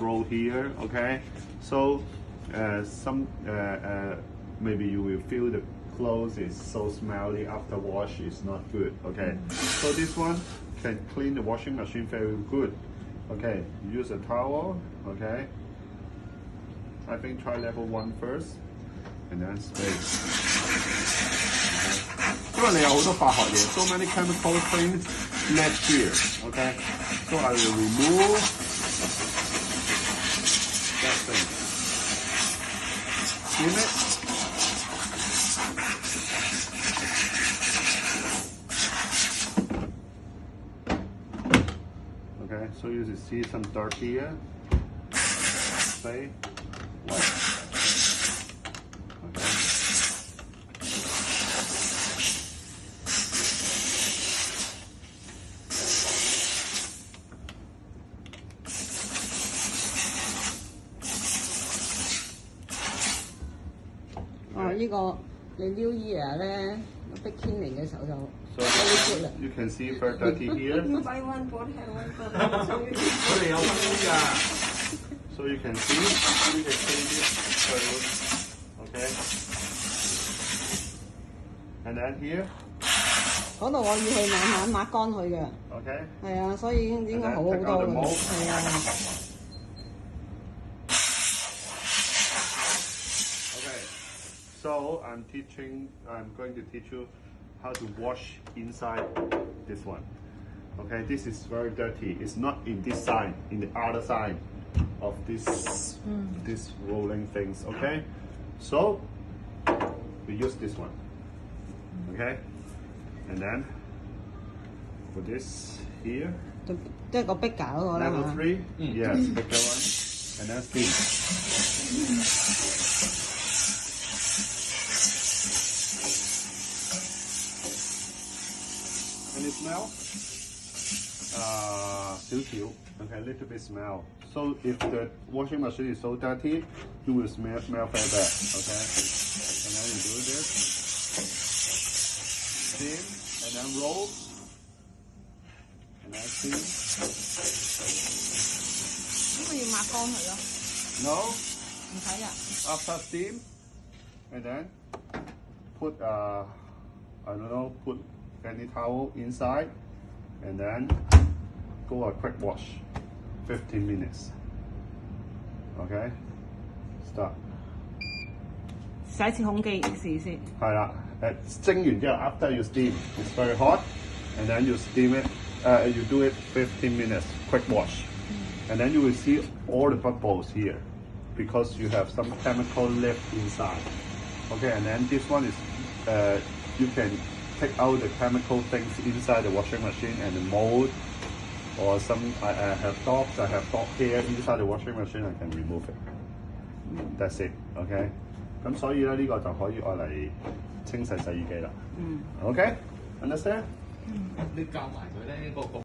roll here. Okay, so maybe you will feel the clothes is so smelly after wash. It's not good. Okay, so this one can clean the washing machine very good. Okay, use a towel. Okay, I think try level 1 first, and then spray. Okay. 因為你有好多化學嘢 so many chemical things left here. Okay, so I will remove that thing. Steam it. Okay, so you see some dirt here. Say white. Okay.呢個你 New Year 咧 big cleaning 嘅時候就 So you can see very dirty here. You buy one board, have one board. So you can see, you can clean it very good. Okay. And then here. 嗰度我要去慢慢抹乾佢嘅。Okay. 係啊，所以應該好好多嘅。係啊。Okay. So I'm going to teach you how to wash inside this one. Okay, this is very dirty. It's not in this side, in the other side of this rolling things. Okay, so we use this one. Okay, and then for this here. 即係個壁架嗰個啦。Level 3, yes, bigger one, and then steam. Any smell? 少少 okay, a little bit smell. So if the washing machine is so dirty, you will smell very bad. Okay, and then you do this, steam, and then roll, and then steam. 咁佢要抹乾佢咯。No. 唔使啊。After steam, and then put I don't know, put any towel inside, and then go a quick wash, 15 minutes. Okay, start. 洗一次空機試先。係啦，蒸完之後 after you steam, it's very hot, and then you steam it. You do it 15 minutes, quick wash, and then you will see all the bubbles here, because you have some chemical left inside. Okay, and then this one is you can take out the chemical things inside the washing machine and the mold, or some I have dog hair inside the washing machine. I can remove it. That's it. Okay. 咁所以咧呢個就可以愛嚟清洗洗衣機啦。Okay. Understand? 你教埋佢咧個。